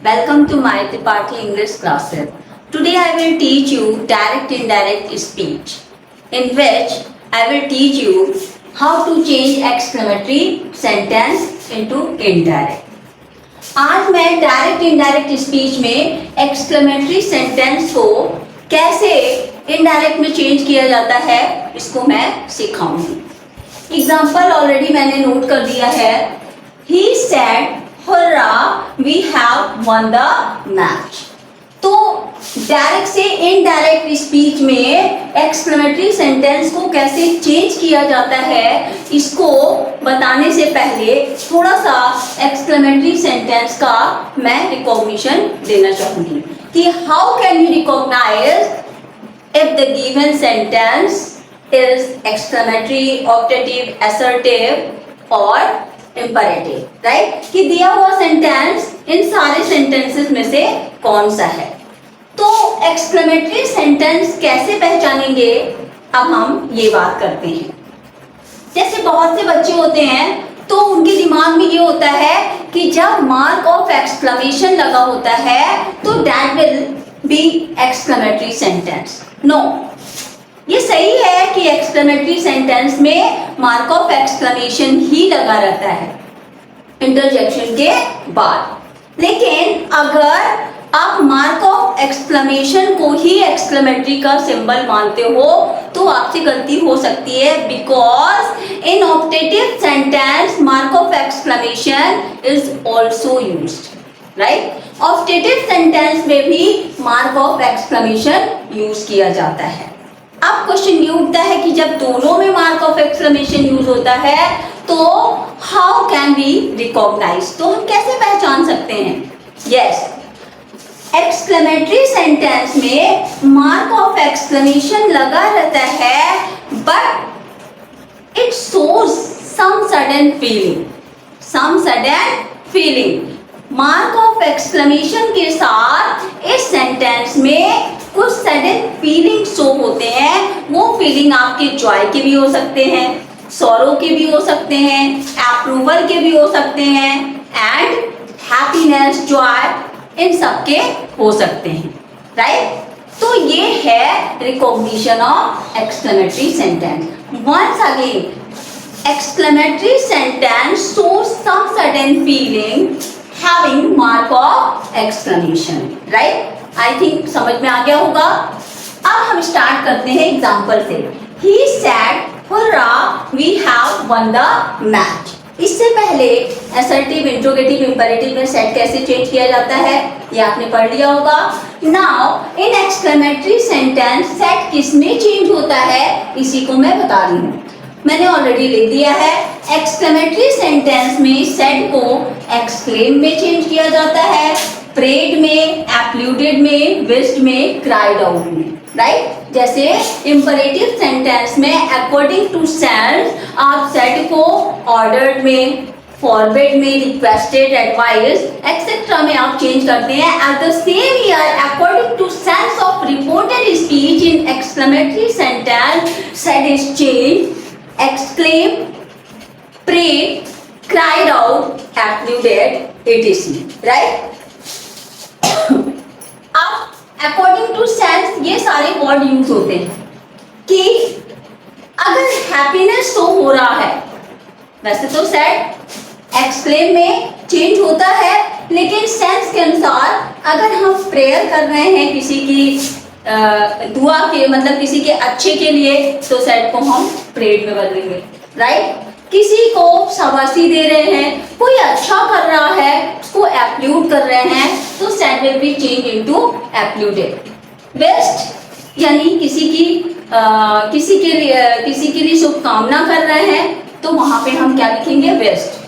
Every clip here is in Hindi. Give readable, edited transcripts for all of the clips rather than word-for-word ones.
Welcome to my Tripathi English classes. Today I will teach you direct indirect speech, in which I will teach you how to change exclamatory sentence into indirect. आज मैं डायरेक्ट इनडायरेक्ट स्पीच में एक्सक्लेमेटरी सेंटेंस को कैसे इनडायरेक्ट में चेंज किया जाता है इसको मैं सिखाऊंगी. एग्जाम्पल ऑलरेडी मैंने नोट कर दिया है. He said, "Hurrah, we have won the match." तो डायरेक्ट से इनडायरेक्ट स्पीच में एक्सक्लेमेटरी सेंटेंस को कैसे चेंज किया जाता है इसको बताने से पहले थोड़ा सा एक्सक्लेमेटरी सेंटेंस का मैं रिकॉग्निशन देना चाहूंगी कि how can you recognise if the given sentence is exclamatory, optative, assertive और इम्परेटिव. राइट, कि दिया हुआ सेंटेंस इन सारे सेंटेंसेस में से कौन सा है. तो एक्सक्लेमेटरी सेंटेंस कैसे पहचानेंगे अब हम ये बात करते हैं. जैसे बहुत से बच्चे होते हैं तो उनके दिमाग में ये होता है कि जब मार्क ऑफ एक्सक्लेमेशन लगा होता है तो that will be exclamatory sentence. No, ये सही है कि एक्सक्लेमेटरी सेंटेंस में मार्क ऑफ एक्सक्लेमेशन ही लगा रहता है इंटरजेक्शन के बाद. लेकिन अगर आप मार्क ऑफ एक्सक्लेमेशन को ही एक्सक्लेमेटरी का सिंबल मानते हो तो आपसे गलती हो सकती है, because in optative sentence mark of exclamation is also used. Right, optative sentence में भी मार्क ऑफ एक्सक्लेमेशन यूज किया जाता है. अब क्वेश्चन ये उठता है कि जब दोनों में मार्क ऑफ एक्सक्लेमेशन यूज होता है तो हाउ कैन वी रिकॉग्नाइज, तो हम कैसे पहचान सकते हैं. यस, एक्सक्लेमेटरी सेंटेंस में मार्क ऑफ एक्सक्लेमेशन लगा रहता है but it shows some sudden feeling. Mark of exclamation के साथ इस सेंटेंस में कुछ सडन फीलिंग शो होते हैं. वो फीलिंग आपके जॉय के भी हो सकते हैं, सॉरो के भी हो सकते हैं, अप्रूवल के भी हो सकते हैं एंड हैप्पीनेस, जॉय, इन सब के हो सकते हैं. राइट, तो ये है recognition of exclamatory sentence. Once again, exclamatory sentence shows some sudden feeling having mark of exclamation. Right, I think समझ में आ गया होगा. अब हम स्टार्ट करते हैं एग्जाम्पल से. He said, "Hurrah, we have won the match." इससे पहले असर्टिव, इंट्रोगेटिव, इंपेरेटिव में सेट कैसे चेंज किया जाता है ये आपने पढ़ लिया होगा. Now in exclamatory sentence set किस में चेंज होता है इसी को मैं बता रही हूँ. मैंने ऑलरेडी लिख दिया है. एक्सक्लेमेटरी सेंटेंस में सेट को एक्सक्लेम में चेंज किया जाता है, प्रेड में, एप्लूडेड में, विश्ड में, क्राइड आउट में. राइट, जैसे इंपरेटिव सेंटेंस में अकॉर्डिंग टू सेंस आप सेट को ऑर्डर्ड में, फॉरबिड में, रिक्वेस्टेड, एडवाइस एक्सेट्रा में आप चेंज करते हैं. At the same year according to sense of reported speech in exclamatory sentence said is change, exclaim, prayed, cried out, applauded, etc. Right, अब अकॉर्डिंग टू सेंस ये सारे वर्ड यूज होते हैं कि अगर हैप्पीनेस शो हो रहा है, वैसे तो सेट एक्सक्लेम में चेंज होता है लेकिन सेंस के अनुसार अगर हम प्रेयर कर रहे हैं किसी की दुआ के, मतलब किसी के अच्छे के लिए, तो सेट को हम प्रेड में बदलेंगे. राइट, किसी को शाबाशी दे रहे हैं, कोई अच्छा कर रहा है, उसको एप्लूड कर रहे हैं, तो said will be change into applauded. Best यानी किसी के लिए शुभकामना कर रहे हैं तो वहां पे हम क्या लिखेंगे, बेस्ट.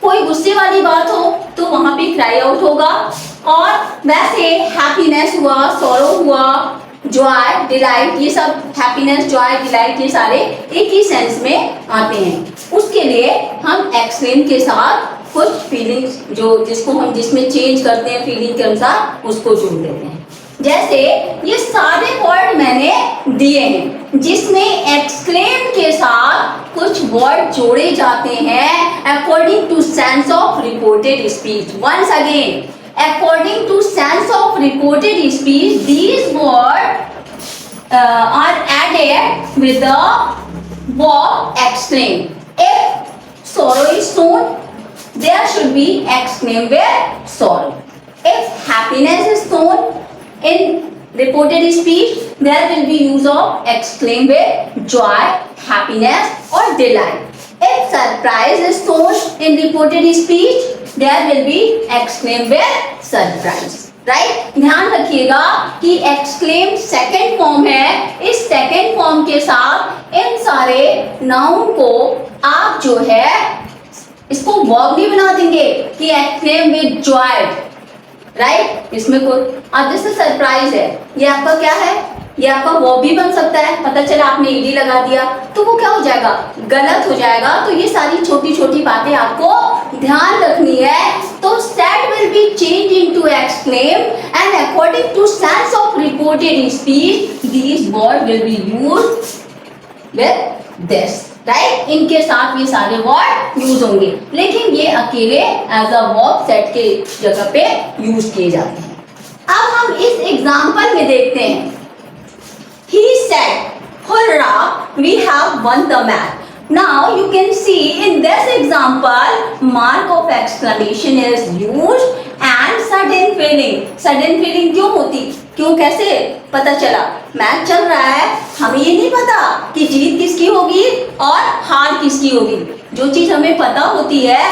कोई गुस्से वाली बात हो तो वहां पे क्राई आउट होगा. और वैसे हैप्पीनेस हुआ, सॉरो हुआ, जॉय, डिलाइट, ये सब हैप्पीनेस, जॉय, डिलाइट ये सारे एक ही सेंस में आते हैं. उसके लिए हम एक्सक्लेम के साथ कुछ फीलिंग्स जिसमें चेंज करते हैं फीलिंग के अनुसार उसको जोड़ देते हैं. जैसे ये सारे वर्ड मैंने दिए हैं जिसमें एक्सक्लेम के साथ कुछ वर्ड जोड़े जाते हैं according to sense of reported speech. Once again, According to sense of reported speech, these words are added with the verb exclaim. If sorrow is shown, there should be exclaim with sorrow. If happiness is shown in reported speech, there will be use of exclaim with joy, happiness or delight. If surprise is shown in reported speech, there will be exclaim with surprise. Right, ध्यान रखिएगा कि exclaim सेकेंड फॉर्म है. इस सेकेंड फॉर्म के साथ इन सारे नाउन को आप जो है इसको वर्ब नहीं बना देंगे कि exclaim with joy. राइट, इसमें कोई अब जैसे सरप्राइज है, ये आपका क्या है, ये आपका वर्ब भी बन सकता है. पता चला आपने ईडी लगा दिया तो वो क्या हो जाएगा, गलत हो जाएगा. तो ये सारी छोटी छोटी बातें आपको ध्यान रखनी है. तो said will be change into exclaim and according to sense of reported speech these word will be used with this. Right, इनके साथ ये सारे वर्ड यूज होंगे, लेकिन ये अकेले एज अ वर्ब सेट के जगह पे यूज किए जाते हैं. अब हम इस एग्जांपल में देखते हैं. He said, "Hurrah, we have won the match." Now you can see in this example, mark of exclamation is used and sudden feeling. Sudden feeling क्यों होती, क्यों, कैसे पता चला, मैच चल रहा है, हमें ये नहीं पता कि जीत किसकी होगी और हार किसकी होगी. जो चीज हमें पता होती है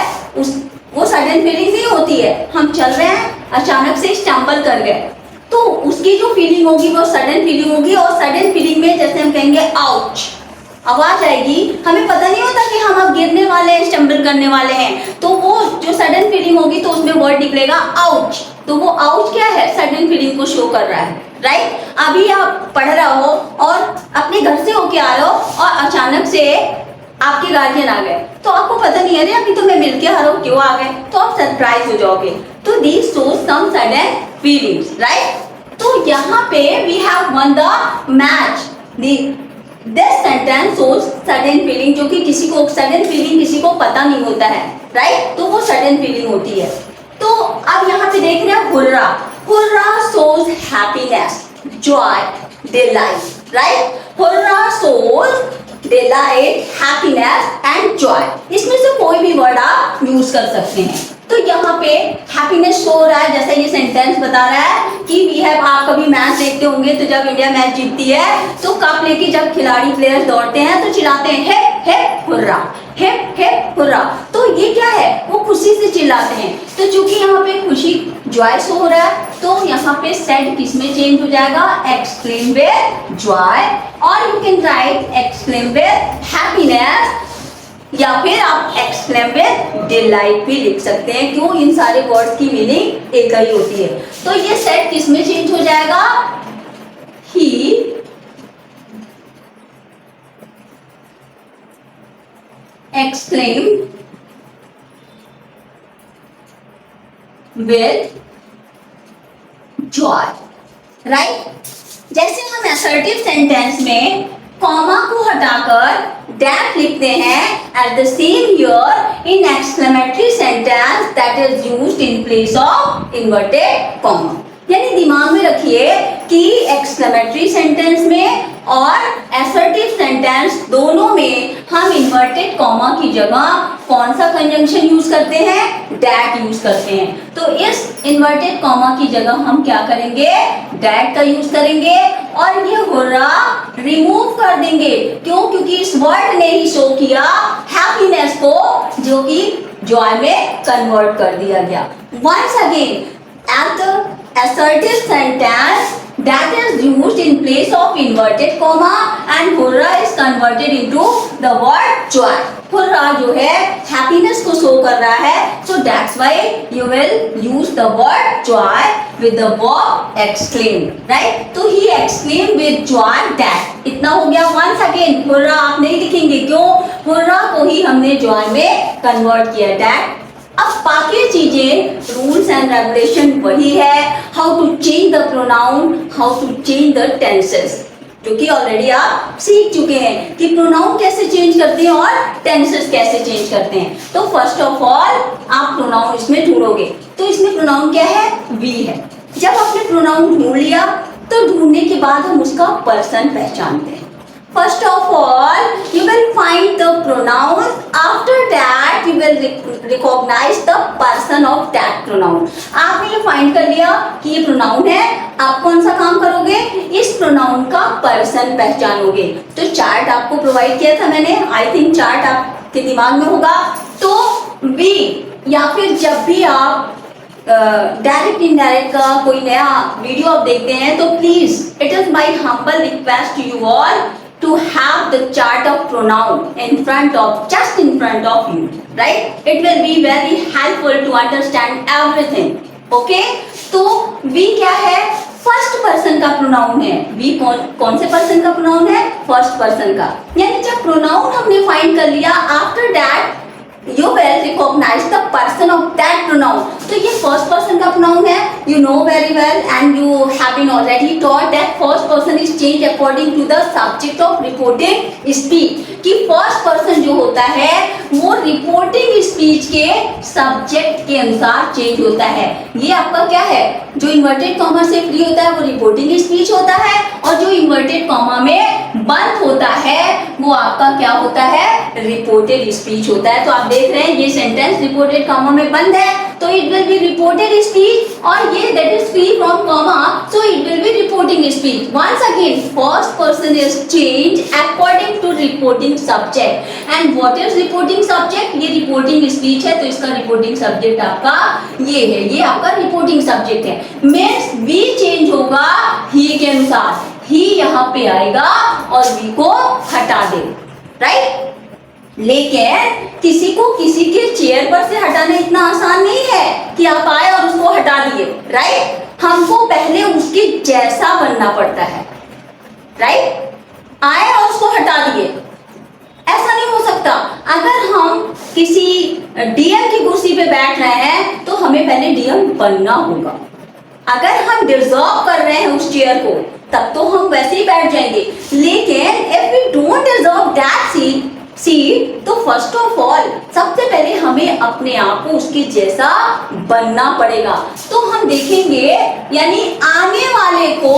वो सडन फीलिंग नहीं होती है. हम चल रहे हैं, अचानक से स्टम्बल कर गए, तो उसकी जो फीलिंग होगी वो सडन फीलिंग होगी. और सडन फीलिंग में जैसे हम कहेंगे आउच, आवाज आएगी, हमें पता नहीं होता कि हम अब गिरने वाले हैं, स्टम्बल करने वाले हैं. तो वो जो सडन फीलिंग होगी तो उसमें वर्ड निकलेगा आउच. तो वो आउच क्या है, सडन फीलिंग को शो कर रहा है. राइट, अभी आप पढ़ रहे हो और अपने घर से होके आ रहे हो और अचानक से आपके गार्जियन आ गए, तो आपको पता नहीं है अरे अभी तो मैं मिलके आ रहा हूँ, क्यों आ गए, तो आप सरप्राइज हो जाओगे. तो this shows some sudden feelings. Right, तो यहाँ पे we have won the match. This sentence shows sudden feeling, जो कि किसी को सडन फीलिंग किसी को पता नहीं होता है. राइट, तो वो सडन फीलिंग होती है. तो अब यहाँ पे देख रहे हैं hurrah. Hurrah shows happiness, Joy, delight. Right, hurrah shows delight, happiness and Joy. इसमें से कोई भी वर्ड आप यूज कर सकते हैं. तो यहाँ पे हैप्पीनेस शो हो रहा है, जैसे ये सेंटेंस बता रहा है कि वी हैव, आप कभी मैच देखते होंगे तो जब इंडिया मैच जीतती है तो कप लेके जब खिलाड़ी प्लेयर्स दौड़ते हैं तो चिल्लाते हैं hip hip hurrah, hip hip hurrah. तो ये क्या है, वो खुशी से चिल्लाते हैं. तो चूंकि यहाँ पे खुशी जॉय शो हो रहा है तो यहाँ पे सेड किस में चेंज हो जाएगा, एक्सक्लेम विद जॉय, और you can write exclaim with happiness, या फिर आप एक्सक्लेम विद डिलाइट भी लिख सकते हैं. क्यों, इन सारे वर्ड्स की मीनिंग एक ही होती है. तो ये सेट किस में चेंज हो जाएगा, ही एक्सक्लेम विद जॉय. राइट, जैसे हम असर्टिव सेंटेंस में कॉमा को हटाकर डैट लिखते हैं, at the same here in exclamatory sentence that is used in place of inverted comma. यानी दिमाग में रखिए कि एक्सक्लेमेटरी सेंटेंस में और असर्टिव सेंटेंस दोनों में हम इन्वर्टेड कॉमा की जगह कौन सा कंजंक्शन यूज करते हैं, डैट यूज करते हैं. तो इस इन्वर्टेड कॉमा की जगह हम क्या करेंगे, डैट का यूज करेंगे और ये हुर्रा रिमूव कर देंगे. क्यों, क्योंकि इस वर्ड ने ही शो किया हैप्पीनेस को, जो कि जॉय में कन्वर्ट कर दिया गया. Once again, at the assertive sentence that is used in place of inverted comma and hurrah is converted into the word joy. hurrah जो है happiness को show कर रहा है, so that's why you will use the word joy with the verb exclaim. Right? तो he exclaimed with joy that. इतना हो गया. once again hurrah आप नहीं लिखेंगे, क्यों, hurrah को ही हमने joy में convert किया, that. अब बाकी चीजें रूल्स एंड रेगुलेशन वही है, how to change the pronoun, how to change the tenses. जो कि ऑलरेडी आप सीख चुके हैं कि प्रोनाउन कैसे चेंज करते हैं और टेंसेस कैसे चेंज करते हैं। तो फर्स्ट ऑफ ऑल आप प्रोनाउन इसमें ढूंढोगे, तो इसमें प्रोनाउन क्या है, वी है। जब आपने प्रोनाउन ढूंढ लिया तो ढूंढने के बाद हम उसका पर्सन पहचानते हैं। First of all, you will find the pronoun. After that, you will recognize the person of that pronoun. आपने ये फाइंड कर लिया कि ये प्रोनाउन है, आप कौन सा काम करोगे, इस प्रोनाउन का पर्सन पहचानोगे। तो चार्ट आपको प्रोवाइड किया था मैंने, आई थिंक चार्ट आपके दिमाग में होगा। तो वी या फिर जब भी आप डायरेक्ट इनडायरेक्ट का कोई नया वीडियो आप देखते हैं तो please it is my humble request to you all to have the chart of pronoun just in front of you, right? It will be very helpful to understand everything. Okay? तो we क्या है, फर्स्ट पर्सन का प्रोनाउन है। वी कौन से पर्सन का प्रोनाउन है, फर्स्ट पर्सन का। यानी जब प्रोनाउन हमने फाइंड कर लिया, after that you will recognize the person of that pronoun. तो ये first person का pronoun है, you know very well and you have been already taught that first person is changed according to the subject of reporting speech. कि first person जो होता है वो reporting speech के subject के अनुसार change होता है। ये आपका क्या है, जो inverted comma से free होता है वो reporting speech होता है, और जो inverted comma में बंद होता है वो आपका क्या होता है, reported speech होता है। तो आप देख रहे हैं ये सेंटेंस रिपोर्टेड कॉमा में बंद है तो it will be reported speech, और ये that is free from comma so it will be reporting speech. Once again first person is change according to reporting subject. And what is reporting subject, ये रिपोर्टिंग स्पीच है तो इसका रिपोर्टिंग सब्जेक्ट आपका ये है, ये आपका रिपोर्टिंग सब्जेक्ट है। मीन्स वी चेंज होगा ही के अनुसार, ही यहाँ पे आएगा और वी को हटा दे, राइट? लेकिन किसी को किसी के चेयर पर से हटाना इतना आसान नहीं है कि आप आए और उसको हटा दिए, राइट? हमको पहले उसके जैसा बनना पड़ता है, राइट? आए और उसको हटा दिए, ऐसा नहीं हो सकता। अगर हम किसी डीएम की कुर्सी पे बैठ रहे हैं तो हमें पहले डीएम बनना होगा। अगर हम डिजर्व कर रहे हैं उस चेयर को तब तो हम वैसे ही बैठ जाएंगे, लेकिन if we don't deserve that seat तो फर्स्ट ऑफ ऑल सबसे पहले हमें अपने आप को उसके जैसा बनना पड़ेगा। तो हम देखेंगे यानी आने वाले को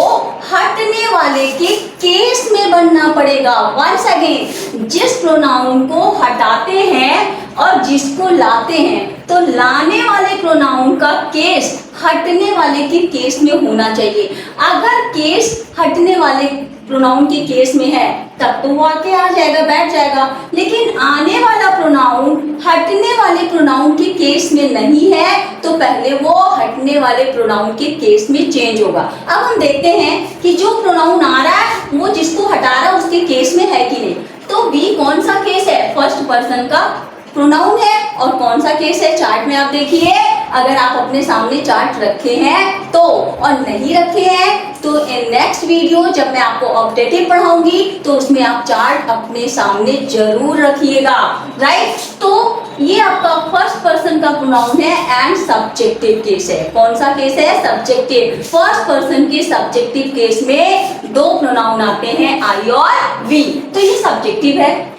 हटने वाले के केस में बनना पड़ेगा। वंस अगेन जिस प्रोनाउन को हटाते हैं और जिसको लाते हैं तो लाने वाले प्रोनाउन का केस हटने वाले के केस में होना चाहिए। अगर केस हटने वाले प्रोनाउन के केस में है तब तो वो आके आ जाएगा, बैठ जाएगा, लेकिन आने वाला प्रोनाउन हटने वाले प्रोनाउन के केस में नहीं है तो पहले वो हटने वाले प्रोनाउन के केस में चेंज होगा। अब हम देखते हैं कि जो प्रोनाउन आ रहा है वो जिसको हटा रहा है उसके केस में है कि नहीं। तो वी कौन सा केस है, फर्स्ट पर्सन का प्रोनाउन है, और कौन सा केस है, चार्ट में आप देखिए। अगर आप अपने सामने चार्ट रखे हैं तो, और नहीं रखे हैं तो इन नेक्स्ट वीडियो जब मैं आपको ऑब्जेक्टिव पढ़ाऊंगी तो उसमें आप चार्ट अपने सामने जरूर रखिएगा, राइट? तो ये आपका फर्स्ट पर्सन का प्रोनाउन है एंड सब्जेक्टिव केस है। कौन सा केस है, सब्जेक्टिव। फर्स्ट पर्सन के सब्जेक्टिव केस में दो प्रोनाउन आते हैं, आई और वी, तो ये सब्जेक्टिव है।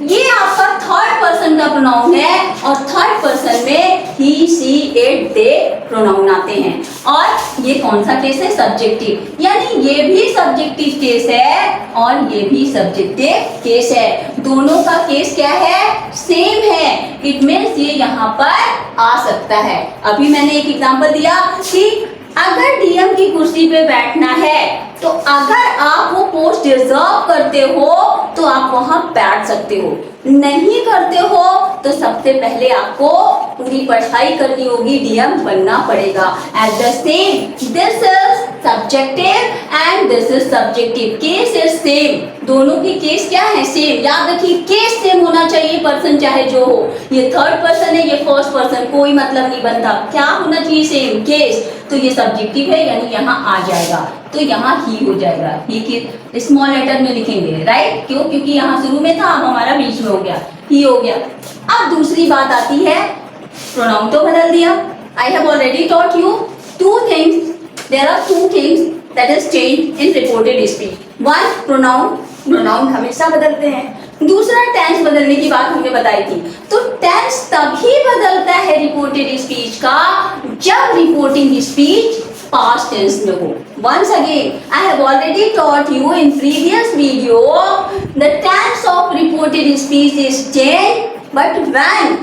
ये आपका थर्ड पर्सन का प्रोनाउन है और थर्ड पर्सन में ही, सी, इट, दे प्रोनाउन आते हैं, और ये कौन सा केस है, सब्जेक्टिव। यानी ये भी सब्जेक्टिव केस है और ये भी सब्जेक्टिव केस है। दोनों का केस क्या है, सेम है। इट मीन्स ये यहाँ पर आ सकता है। अभी मैंने एक एग्जांपल दिया कि अगर डीएम की कुर्सी पे बैठना है तो अगर आप वो पोस्ट डिजर्व करते हो तो आप वहां बैठ सकते हो, नहीं करते हो तो सबसे पहले आपको पूरी पढ़ाई करनी होगी, डीएम बनना पड़ेगा। Eight the same this is subjective and this is subjective, case is same. दोनों की केस क्या है, सेम। याद रखिए केस सेम होना चाहिए, पर्सन चाहे जो हो। ये थर्ड पर्सन है, ये फर्स्ट पर्सन, कोई मतलब नहीं बनता। क्या होना चाहिए, सेम केस। तो ये सब्जेक्टिव है यानी यहाँ आ जाएगा, तो यहाँ ही हो जाएगा। ही की स्मॉल लेटर में लिखेंगे, राइट? क्यों, क्योंकि यहाँ शुरू में था, अब हमारा बीच में हो गया, ही हो गया। अब दूसरी बात आती है, प्रोनाउन तो बदल दिया। I have already taught you two things, there are two things that is change in reported speech. One pronoun, pronoun हमेशा बदलते हैं। दूसरा टेंस बदलने की बात हमने बताई थी। तो टेंस तभी बदलता है रिपोर्टेड स्पीच का जब रिपोर्टिंग स्पीच पास्ट टेंस में हो। Once again, I have already taught you in previous video the tense of reported speech is changed, but when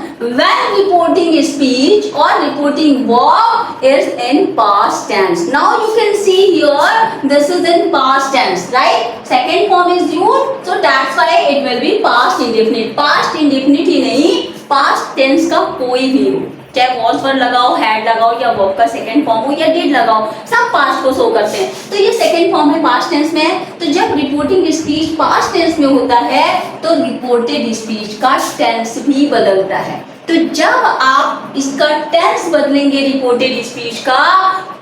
reporting speech or reporting verb is in past tense. Now you can see here this is in past tense, right? Second form is used, so that's why it will be past indefinite. Past indefinite ही नहीं, past tense का कोई भी हो, चाहे वॉज पर लगाओ, हैड लगाओ या वर्ब का सेकंड फॉर्म हो या डिड लगाओ, सब पास्ट को शो करते हैं। तो ये सेकंड फॉर्म है, पास्ट टेंस में है। तो जब रिपोर्टिंग स्पीच पास्ट टेंस में होता है तो रिपोर्टेड स्पीच का टेंस भी बदलता है। तो जब आप इसका टेंस बदलेंगे रिपोर्टेड स्पीच का,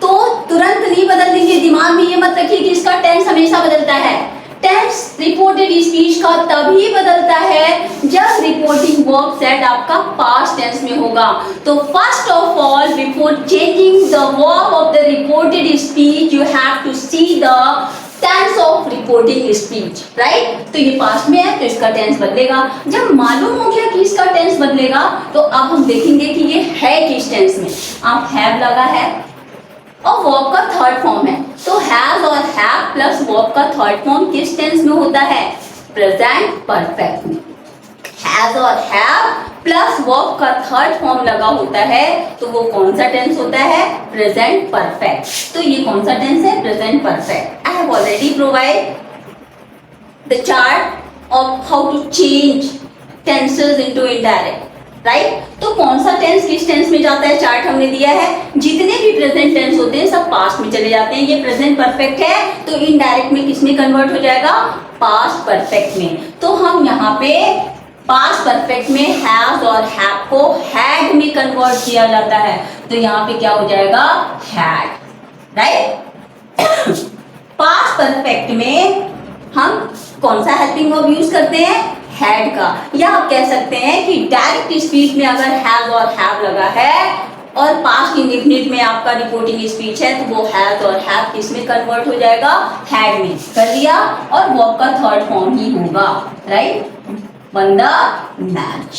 तो तुरंत नहीं बदल देंगे। दिमाग में ये मत रखिए कि इसका टेंस हमेशा बदलता है। टेंस रिपोर्टेड स्पीच का तभी बदलता है जब रिपोर्टिंग वर्ब सेट आपका पास्ट टेंस में होगा। तो first of all, before changing the verb of the reported speech, you have to see the tense of reporting speech, right? तो ये पास्ट में है तो इसका टेंस बदलेगा। जब मालूम हो गया कि इसका टेंस बदलेगा, तो अब हम देखेंगे कि ये है किस टेंस में। आप हैव लगा है और वर्ब का थर्ड फॉर्म है, तो हैज और हैव प्लस वर्ब का थर्ड फॉर्म किस टेंस में होता है? प्रेजेंट परफेक्ट में। हैज और हैव प्लस वर्ब का थर्ड फॉर्म लगा होता है तो वो कौन सा टेंस होता है? Present perfect. तो ये कौन सा टेंस है? Present perfect. I have already provide the chart of how to change tenses into indirect, right? तो कौन सा टेंस किस टेंस में जाता है, चार्ट हमने दिया है। जितने भी प्रेजेंट टेंस होते हैं सब पास्ट में चले जाते हैं। ये प्रेजेंट परफेक्ट है तो इनडायरेक्ट में किस में कन्वर्ट हो जाएगा? पास्ट परफेक्ट में। तो हम यहाँ पे पास्ट परफेक्ट में हैज और हैव को हैड में कन्वर्ट किया जाता है, तो यहाँ पे क्या हो जाएगा? Had, right? पास्ट परफेक्ट में हम कौन सा हेल्पिंग वर्ब यूज करते हैं? हैड का। या आप कह सकते हैं कि डायरेक्ट स्पीच में अगर हैज और हैव लगा है और पास्ट इंडेफिनिट में आपका रिपोर्टिंग स्पीच है तो वो हैज और हैव किस में कन्वर्ट हो जाएगा? हैड में कर दिया। और वर्ब का थर्ड फॉर्म ही होगा, राइट? बंदा मैच।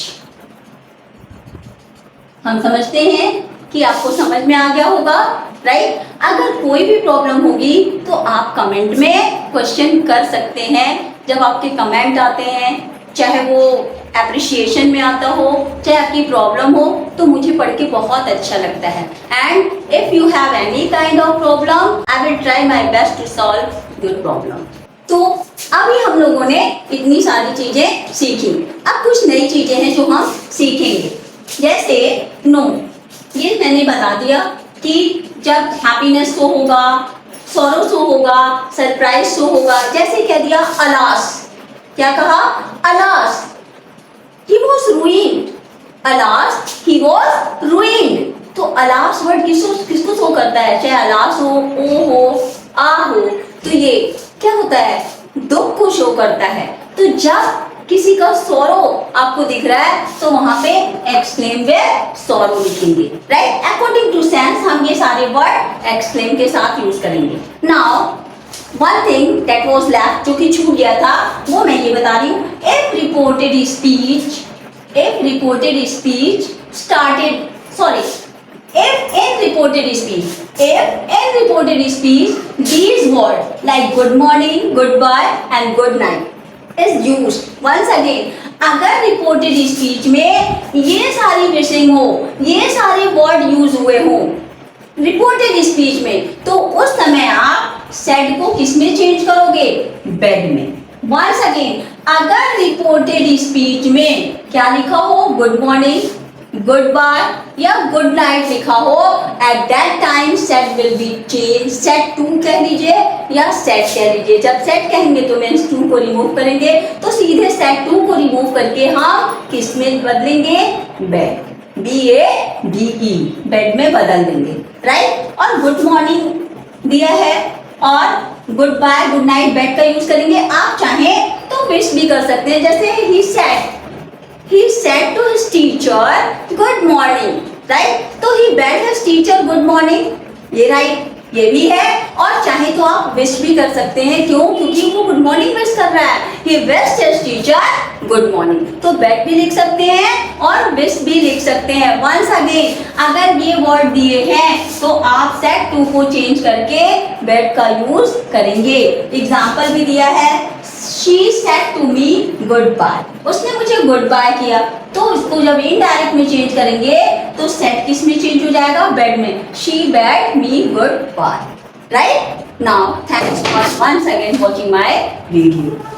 हम समझते हैं कि आपको समझ में आ गया होगा, राइट? अगर कोई भी प्रॉब्लम होगी तो आप कमेंट में क्वेश्चन कर सकते हैं। जब आपके कमेंट आते हैं, चाहे वो एप्रिशिएशन में आता हो, चाहे आपकी प्रॉब्लम हो, तो मुझे पढ़ के बहुत अच्छा लगता है। And if you have any kind of problem, I will try my best to solve your problem. तो अभी हम लोगों ने इतनी सारी चीजें सीखी। अब कुछ नई चीजें हैं जो हम सीखेंगे, जैसे नो। ये मैंने बता दिया कि जब हैप्पीनेस शो होगा, सॉरो शो होगा, सरप्राइज शो होगा। जैसे कह दिया अलास, क्या कहा? Alas he was ruined, alas he was ruined. तो अलास वर्ड किसको शो करता है? चाहे अलास हो, ओ हो, आ हो, तो ये क्या होता है? दुख को शो करता है। तो जब किसी का सॉरो आपको दिख रहा है तो वहां पे एक्सक्लेम विद सॉरो लिखेंगे, राइट? अकॉर्डिंग टू सेंस हम ये सारे वर्ड एक्सक्लेम के साथ यूज करेंगे। Now one thing that was left, जो कि छूट गया था, वो मैं ये बता रही हूँ। If reported speech started, sorry, if in reported speech these words like good morning, goodbye and good night is used, once again अगर रिपोर्टेड स्पीच में ये सारी मिसिंग हो, ये सारे वर्ड यूज हुए हो रिपोर्टेड स्पीच में, तो उस समय आप सेड को किस में चेंज करोगे? बेड में। once again अगर रिपोर्टेड स्पीच में क्या लिखा हो? गुड मॉर्निंग, गुड बाय या गुड नाइट लिखा हो, at that time said will be change. Said to कह लीजिए या सेट कह लीजिए। जब सेट कहेंगे तो मीन्स टू को रिमूव करेंगे, तो सीधे सेट टू को रिमूव करके हम किस में बदलेंगे? बेड, BADE, बेड में बदल देंगे, राइट? और गुड मॉर्निंग दिया है और goodbye, good night, bade का यूज करेंगे। आप चाहें तो विश भी कर सकते हैं, जैसे he said to his teacher good morning, right? तो he bade his teacher good morning, ये right? ये भी है, और चाहे तो आप विश भी कर सकते हैं। क्यों? क्योंकि वो गुड मॉर्निंग विश कर रहा है। He wished his teacher good morning. तो बेट भी लिख सकते हैं और विश भी लिख सकते हैं। वंस अगेन, अगर ये वर्ड दिए हैं तो आप सेड टू को चेंज करके बेट का यूज करेंगे। एग्जाम्पल भी दिया है, she said to me goodbye. उसने मुझे गुड बाय किया। तो इसको जब इनडायरेक्ट में चेंज करेंगे तो सेड किस में चेंज हो जाएगा? बेड में। She bade me goodbye. Right? Now thanks for once again watching my video.